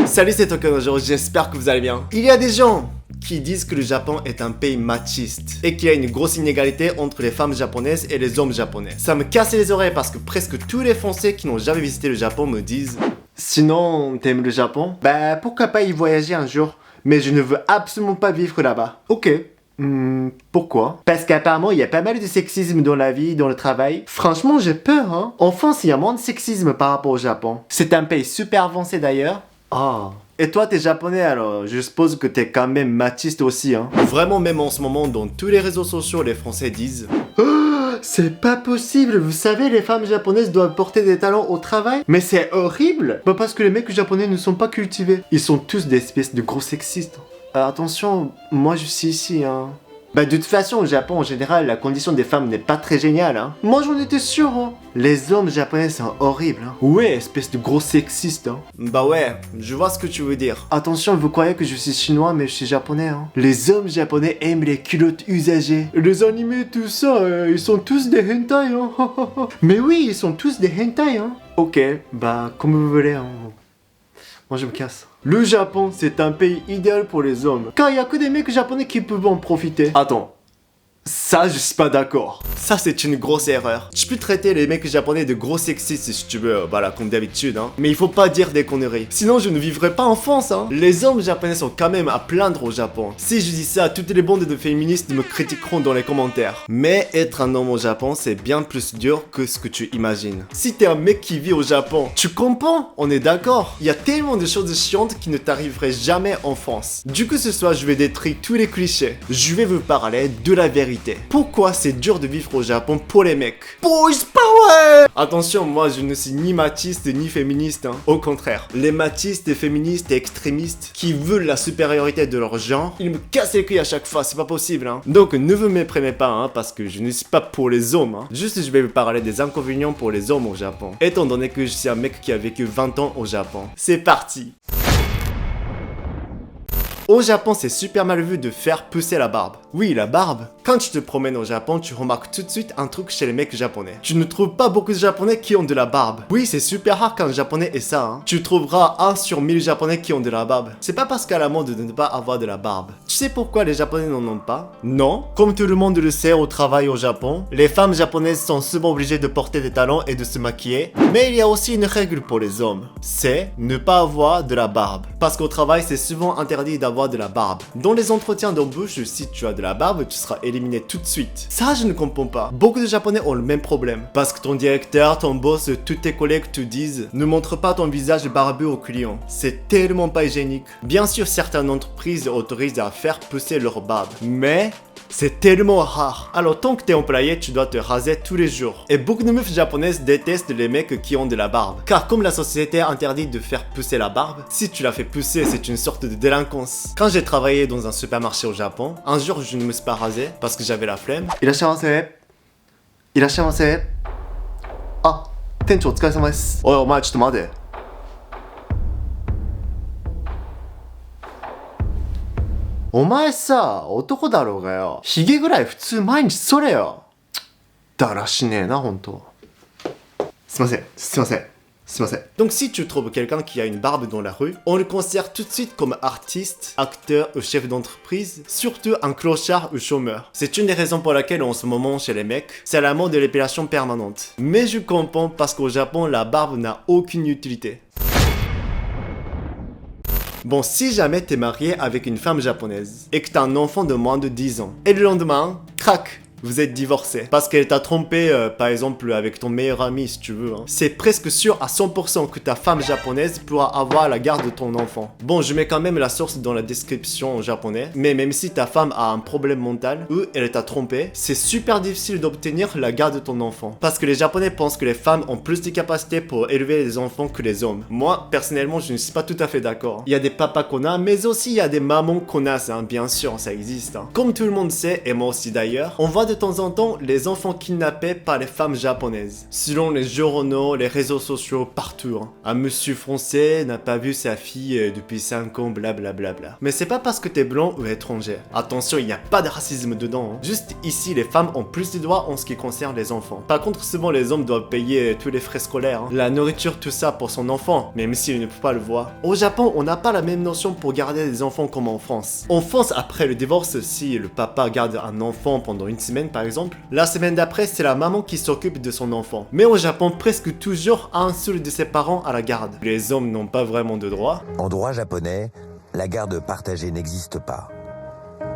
Salut, c'est Tokonojiro, j'espère que vous allez bien. Il y a des gens qui disent que le Japon est un pays machiste et qu'il y a une grosse inégalité entre les femmes japonaises et les hommes japonais. Ça me casse les oreilles parce que presque tous les Français qui n'ont jamais visité le Japon me disent « Sinon, t'aimes le Japon? Bah pourquoi pas y voyager un jour? Mais je ne veux absolument pas vivre là-bas. » Ok. Pourquoi? Parce qu'apparemment, il y a pas mal de sexisme dans la vie, dans le travail. Franchement, j'ai peur, hein. En France, il y a moins de sexisme par rapport au Japon. C'est un pays super avancé d'ailleurs. Ah. Et toi, t'es japonais alors, je suppose que t'es quand même machiste aussi, hein. Vraiment, même en ce moment, dans tous les réseaux sociaux, les Français disent oh, c'est pas possible, vous savez, les femmes japonaises doivent porter des talons au travail. Mais c'est horrible. Bah parce que les mecs japonais ne sont pas cultivés. Ils sont tous des espèces de gros sexistes. Attention, moi je suis ici, hein. Bah de toute façon, au Japon en général, la condition des femmes n'est pas très géniale, hein. Moi j'en étais sûr, hein. Les hommes japonais sont horribles, hein. Ouais, espèce de gros sexiste, hein. Bah ouais, je vois ce que tu veux dire. Attention, vous croyez que je suis chinois, mais je suis japonais, hein. Les hommes japonais aiment les culottes usagées. Les animés, tout ça, ils sont tous des hentai, hein. Mais oui, ils sont tous des hentai, hein. Ok, bah comme vous voulez, hein. Moi je me casse. Le Japon, c'est un pays idéal pour les hommes. Car il n'y a que des mecs japonais qui peuvent en profiter. Attends. Ça, je suis pas d'accord. Ça, c'est une grosse erreur. Tu peux traiter les mecs japonais de gros sexistes si tu veux, voilà, comme d'habitude, hein. Mais il faut pas dire des conneries. Sinon, je ne vivrai pas en France, hein. Les hommes japonais sont quand même à plaindre au Japon. Si je dis ça, toutes les bandes de féministes me critiqueront dans les commentaires. Mais être un homme au Japon, c'est bien plus dur que ce que tu imagines. Si t'es un mec qui vit au Japon, tu comprends? On est d'accord. Il y a tellement de choses chiantes qui ne t'arriveraient jamais en France. Du coup, ce soir, je vais détruire tous les clichés. Je vais vous parler de la vérité. Pourquoi c'est dur de vivre au Japon pour les mecs? Boys power! Attention, moi je ne suis ni machiste ni féministe, hein. Au contraire, les machistes et féministes et extrémistes qui veulent la supériorité de leur genre, ils me cassent les couilles à chaque fois, c'est pas possible, hein. Donc ne vous méprenez pas, hein, parce que je ne suis pas pour les hommes, hein. Juste je vais vous parler des inconvénients pour les hommes au Japon, étant donné que je suis un mec qui a vécu 20 ans au Japon. C'est parti! Au Japon, c'est super mal vu de faire pousser la barbe. Oui, la barbe. Quand tu te promènes au Japon, tu remarques tout de suite un truc chez les mecs japonais. Tu ne trouves pas beaucoup de japonais qui ont de la barbe. Oui, c'est super rare qu'un japonais ait ça, hein. Tu trouveras 1 sur 1000 japonais qui ont de la barbe. C'est pas parce qu'à la mode de ne pas avoir de la barbe. Tu sais pourquoi les japonais n'en ont pas? Non. Comme tout le monde le sait au travail au Japon, les femmes japonaises sont souvent obligées de porter des talons et de se maquiller. Mais il y a aussi une règle pour les hommes. C'est ne pas avoir de la barbe. Parce qu'au travail, c'est souvent interdit d'avoir de la barbe. Dans les entretiens d'embauche, si tu as de la barbe, tu seras éliminé tout de suite. Ça, je ne comprends pas. Beaucoup de Japonais ont le même problème. Parce que ton directeur, ton boss, tous tes collègues te disent ne montre pas ton visage barbu aux clients. C'est tellement pas hygiénique. Bien sûr, certaines entreprises autorisent à faire pousser leur barbe. Mais c'est tellement rare. Alors tant que t'es employé, tu dois te raser tous les jours. Et beaucoup de meufs japonaises détestent les mecs qui ont de la barbe. Car comme la société interdit de faire pousser la barbe, si tu la fais pousser, c'est une sorte de délinquance. Quand j'ai travaillé dans un supermarché au Japon, un jour je ne me suis pas rasé parce que j'avais la flemme. Irashimasu. Irashimasu. Ah, tencho, otsukaresama desu. Oi, omae, chotto mate. お前さ、男だろうがよ。ヒゲぐらい普通毎日剃れよ。だらしねえな、ほんと。すいません、すいません。すいません。Donc si tu trouves quelqu'un qui a une barbe dans la rue, on le considère tout de suite comme artiste, acteur ou chef d'entreprise, surtout un clochard ou chômeur. C'est une des raisons pour laquelle en ce moment chez les mecs, c'est la mode de l'épilation permanente. Mais je comprends parce qu'au Japon, la barbe n'a aucune utilité. Bon, si jamais t'es marié avec une femme japonaise et que t'as un enfant de moins de 10 ans, et le lendemain, crac, vous êtes divorcé parce qu'elle t'a trompé par exemple avec ton meilleur ami si tu veux, hein. C'est presque sûr à 100% que ta femme japonaise pourra avoir la garde de ton enfant. Bon, je mets quand même la source dans la description en japonais, mais même si ta femme a un problème mental ou elle t'a trompé, c'est super difficile d'obtenir la garde de ton enfant. Parce que les japonais pensent que les femmes ont plus de capacités pour élever les enfants que les hommes. Moi, personnellement, je ne suis pas tout à fait d'accord. Il y a des papas qu'on a, mais aussi il y a des mamans qu'on a, hein. Bien sûr, ça existe, hein. Comme tout le monde sait, et moi aussi d'ailleurs, on voit de temps en temps les enfants kidnappés par les femmes japonaises. Selon les journaux, les réseaux sociaux, partout. Un monsieur français n'a pas vu sa fille depuis 5 ans, blablabla. Mais c'est pas parce que t'es blanc ou étranger. Attention, il n'y a pas de racisme dedans. Juste ici, les femmes ont plus de droits en ce qui concerne les enfants. Par contre, souvent les hommes doivent payer tous les frais scolaires, la nourriture, tout ça pour son enfant, même s'il ne peut pas le voir. Au Japon, on n'a pas la même notion pour garder des enfants comme en France. En France, après le divorce, si le papa garde un enfant pendant une semaine par exemple, la semaine d'après, c'est la maman qui s'occupe de son enfant. Mais au Japon, presque toujours un seul de ses parents à la garde. Les hommes n'ont pas vraiment de droit. En droit japonais, la garde partagée n'existe pas.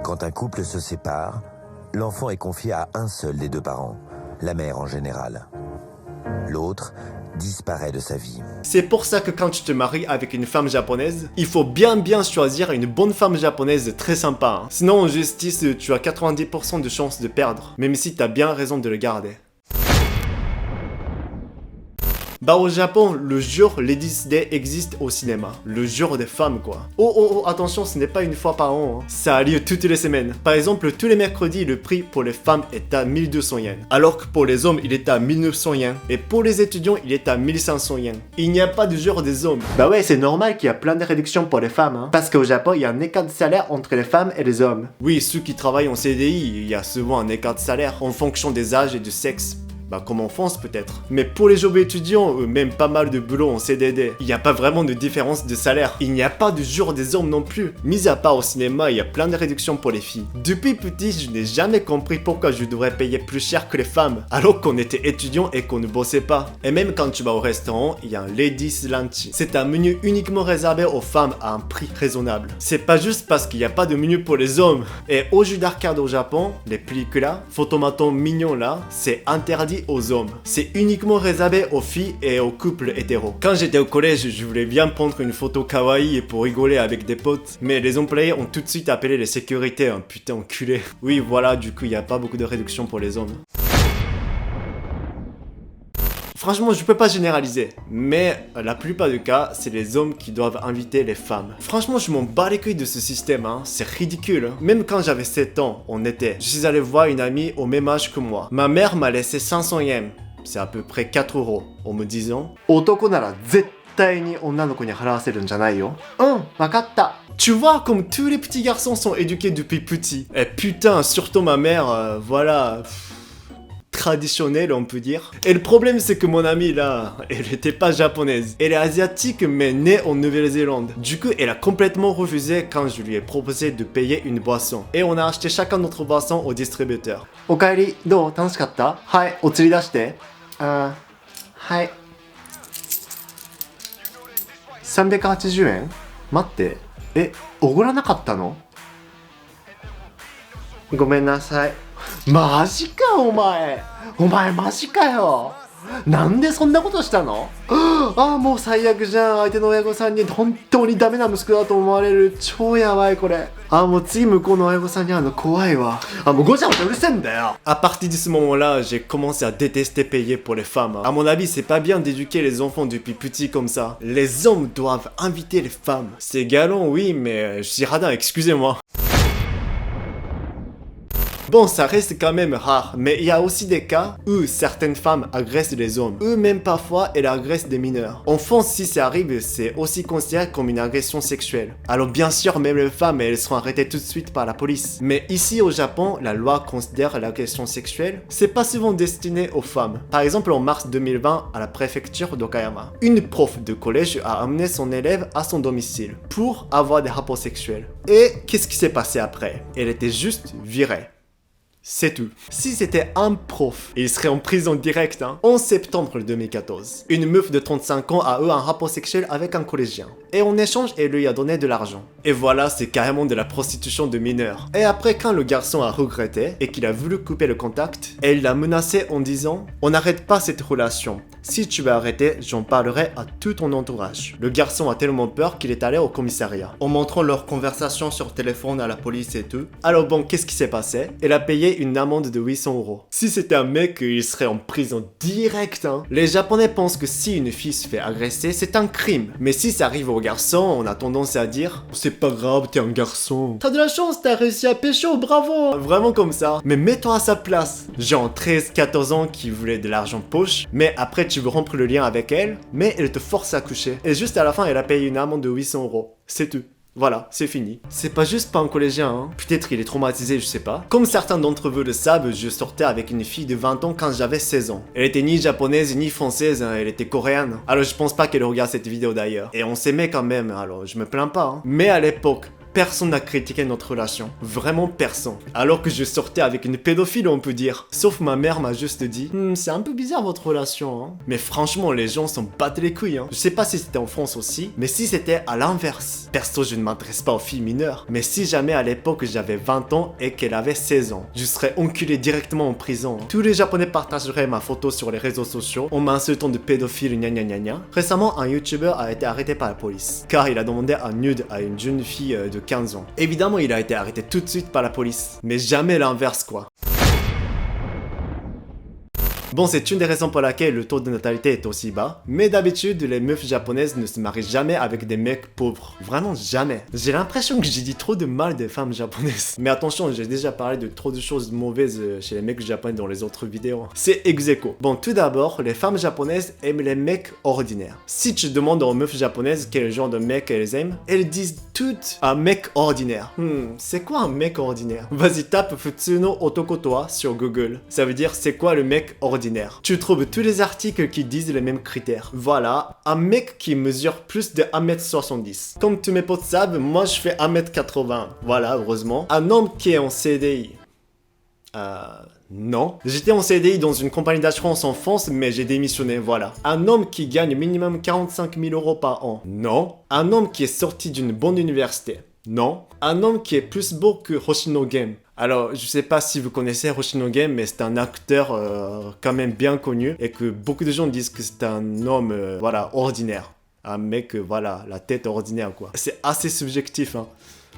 Quand un couple se sépare, l'enfant est confié à un seul des deux parents, la mère en général. L'autre disparaît de sa vie. C'est pour ça que quand tu te maries avec une femme japonaise, il faut bien choisir une bonne femme japonaise très sympa. Sinon en justice, tu as 90% de chances de perdre, même si tu as bien raison de le garder. Bah au Japon, le jour Ladies Day existe au cinéma. Le jour des femmes quoi. Oh, attention, ce n'est pas une fois par an. Ça a lieu toutes les semaines. Par exemple, tous les mercredis, le prix pour les femmes est à 1200 yens. Alors que pour les hommes, il est à 1900 yens. Et pour les étudiants, il est à 1500 yens. Il n'y a pas de jour des hommes. Bah ouais, c'est normal qu'il y a plein de réductions pour les femmes. Parce qu'au Japon, il y a un écart de salaire entre les femmes et les hommes. Oui, ceux qui travaillent en CDI, il y a souvent un écart de salaire en fonction des âges et du sexe. Bah comme en France peut-être. Mais pour les jobs étudiants, même pas mal de boulot en CDD, il n'y a pas vraiment de différence de salaire. Il n'y a pas de jour des hommes non plus. Mis à part au cinéma, il y a plein de réductions pour les filles. Depuis petit, je n'ai jamais compris pourquoi je devrais payer plus cher que les femmes, alors qu'on était étudiants et qu'on ne bossait pas. Et même quand tu vas au restaurant, il y a un Ladies Lunch. C'est un menu uniquement réservé aux femmes à un prix raisonnable. C'est pas juste parce qu'il n'y a pas de menu pour les hommes. Et au jeu d'arcade au Japon, les pellicules là, photomatons mignons là, c'est interdit aux hommes. C'est uniquement réservé aux filles et aux couples hétéros. Quand j'étais au collège, je voulais bien prendre une photo kawaii pour rigoler avec des potes, mais les employés ont tout de suite appelé les sécurités, un putain enculé. Oui voilà, du coup il n'y a pas beaucoup de réduction pour les hommes. Franchement, je peux pas généraliser, mais la plupart du cas, c'est les hommes qui doivent inviter les femmes. Franchement, je m'en bats les couilles de ce système, c'est ridicule. Même quand j'avais 7 ans, en été, je suis allé voir une amie au même âge que moi. Ma mère m'a laissé 500 yens, c'est à peu près 4 euros, en me disant « Otoko nara zettai ni onnanoko ni harawaseru n janai yo. Wakatta ». Tu vois, comme tous les petits garçons sont éduqués depuis petit. Et putain, surtout ma mère, voilà... traditionnelle on peut dire. Et le problème c'est que mon amie là, elle était pas japonaise. Elle est asiatique mais née en Nouvelle-Zélande. Du coup elle a complètement refusé quand je lui ai proposé de payer une boisson. Et on a acheté chacun notre boisson au distributeur. Okaeri, do, tanoshikatta? Hai, otsuri dashite. Hai. 380 yen? Matte. おごらなかったの？ごめんなさい。マジかお前マジかよ。なんでそんなことしたの？ああもう最悪じゃん。相手の親御さんに本当にダメな息子だと思われる。超やばいこれ。ああもう次向こうの親御さんに会うの怖いわ。あもうごちゃごちゃうるせえんだよ。À partir de ce moment-là, j'ai commencé à détester payer pour les femmes. À mon avis, c'est pas bien d'éduquer les enfants depuis petit comme ça. Les hommes doivent inviter les femmes. C'est galant, oui, mais je suis radin, excusez-moi. Bon, ça reste quand même rare, mais il y a aussi des cas où certaines femmes agressent les hommes. Eux-mêmes parfois, elles agressent des mineurs. En France, si ça arrive, c'est aussi considéré comme une agression sexuelle. Alors bien sûr, même les femmes, elles seront arrêtées tout de suite par la police. Mais ici au Japon, la loi considère l'agression sexuelle, c'est pas souvent destiné aux femmes. Par exemple, en mars 2020, à la préfecture d'Okayama, une prof de collège a amené son élève à son domicile pour avoir des rapports sexuels. Et qu'est-ce qui s'est passé après? Elle était juste virée. C'est tout. Si c'était un prof, il serait en prison direct, En septembre 2014, une meuf de 35 ans a eu un rapport sexuel avec un collégien. Et en échange, elle lui a donné de l'argent. Et voilà, c'est carrément de la prostitution de mineurs. Et après, quand le garçon a regretté et qu'il a voulu couper le contact, elle l'a menacé en disant « On n'arrête pas cette relation. Si tu veux arrêter, j'en parlerai à tout ton entourage. » Le garçon a tellement peur qu'il est allé au commissariat, en montrant leur conversation sur téléphone à la police et tout. Alors bon, qu'est-ce qui s'est passé? Elle a payé une amende de 800 euros. Si c'était un mec, il serait en prison direct, Les Japonais pensent que si une fille se fait agresser, c'est un crime. Mais si ça arrive au aux garçons, on a tendance à dire « C'est pas grave, t'es un garçon. T'as de la chance, t'as réussi à pécho, bravo !» Vraiment comme ça. Mais mets-toi à sa place. Genre 13-14 ans qui voulait de l'argent poche, mais après tu veux rompre le lien avec elle, mais elle te force à coucher. Et juste à la fin, elle a payé une amende de 800 €. C'est tout. Voilà, c'est fini. C'est pas juste pas un collégien, hein. Peut-être il est traumatisé, je sais pas. Comme certains d'entre vous le savent, je sortais avec une fille de 20 ans quand j'avais 16 ans. Elle était ni japonaise ni française, hein, elle était coréenne. Alors je pense pas qu'elle regarde cette vidéo d'ailleurs. Et on s'aimait quand même, alors je me plains pas, hein. Mais à l'époque, personne n'a critiqué notre relation. Vraiment personne. Alors que je sortais avec une pédophile, on peut dire. Sauf ma mère m'a juste dit c'est un peu bizarre votre relation, hein. Mais franchement, les gens s'en battent les couilles, hein. Je sais pas si c'était en France aussi, mais si c'était à l'inverse. Perso, je ne m'intéresse pas aux filles mineures. Mais si jamais à l'époque j'avais 20 ans et qu'elle avait 16 ans, je serais enculé directement en prison, hein. Tous les Japonais partageraient ma photo sur les réseaux sociaux en m'insultant de pédophile gna gna gna gna. Récemment, un YouTuber a été arrêté par la police, car il a demandé un nude à une jeune fille de 15 ans. Évidemment, il a été arrêté tout de suite par la police. Mais jamais l'inverse, quoi. Bon, c'est une des raisons pour laquelle le taux de natalité est aussi bas, mais d'habitude, les meufs japonaises ne se marient jamais avec des mecs pauvres. Vraiment jamais. J'ai l'impression que j'ai dit trop de mal des femmes japonaises. Mais attention, j'ai déjà parlé de trop de choses mauvaises chez les mecs japonais dans les autres vidéos. C'est ex aequo. Bon, tout d'abord, les femmes japonaises aiment les mecs ordinaires. Si tu demandes aux meufs japonaises quel genre de mec elles aiment, elles disent toutes un mec ordinaire. C'est quoi un mec ordinaire? Vas-y, tape Futsuno Otokotoa sur Google. Ça veut dire c'est quoi le mec ordinaire? Tu trouves tous les articles qui disent les mêmes critères. Voilà, un mec qui mesure plus de 1m70. Comme tous mes potes savent, moi je fais 1m80. Voilà, heureusement. Un homme qui est en CDI. Non. J'étais en CDI dans une compagnie d'assurance en France, mais j'ai démissionné, voilà. Un homme qui gagne minimum 45 000 € par an. Non. Un homme qui est sorti d'une bonne université. Non. Un homme qui est plus beau que Hoshino Game. Alors, je sais pas si vous connaissez Hoshino Game, mais c'est un acteur quand même bien connu et que beaucoup de gens disent que c'est un homme, voilà, ordinaire. Un mec, voilà, la tête ordinaire, quoi. C'est assez subjectif, hein.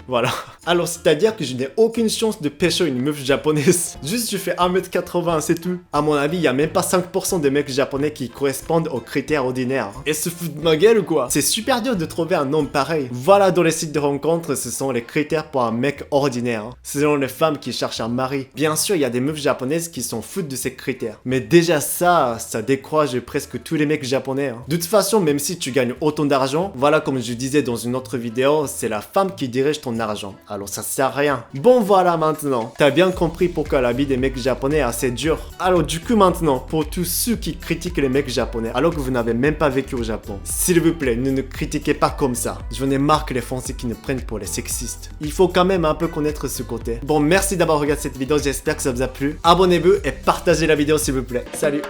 Voilà. Alors, c'est-à-dire que je n'ai aucune chance de pécho une meuf japonaise. Juste, je fais 1m80, c'est tout. À mon avis, il y a même pas 5% des mecs japonais qui correspondent aux critères ordinaires. Et se foutent de ma gueule ou quoi? C'est super dur de trouver un homme pareil. Voilà, dans les sites de rencontres, ce sont les critères pour un mec ordinaire. Selon les femmes qui cherchent un mari. Bien sûr, il y a des meufs japonaises qui s'en foutent de ces critères. Mais déjà ça décourage presque tous les mecs japonais, hein. De toute façon, même si tu gagnes autant d'argent, voilà, comme je disais dans une autre vidéo, c'est la femme qui dirige ton argent. Alors ça sert à rien. Bon, voilà, maintenant. T'as bien compris pourquoi la vie des mecs japonais est assez dure. Alors du coup maintenant, pour tous ceux qui critiquent les mecs japonais alors que vous n'avez même pas vécu au Japon, s'il vous plaît, ne critiquez pas comme ça. J'en ai marre que les Français qui nous prennent pour les sexistes. Il faut quand même un peu connaître ce côté. Bon, merci d'avoir regardé cette vidéo, j'espère que ça vous a plu. Abonnez-vous et partagez la vidéo s'il vous plaît. Salut!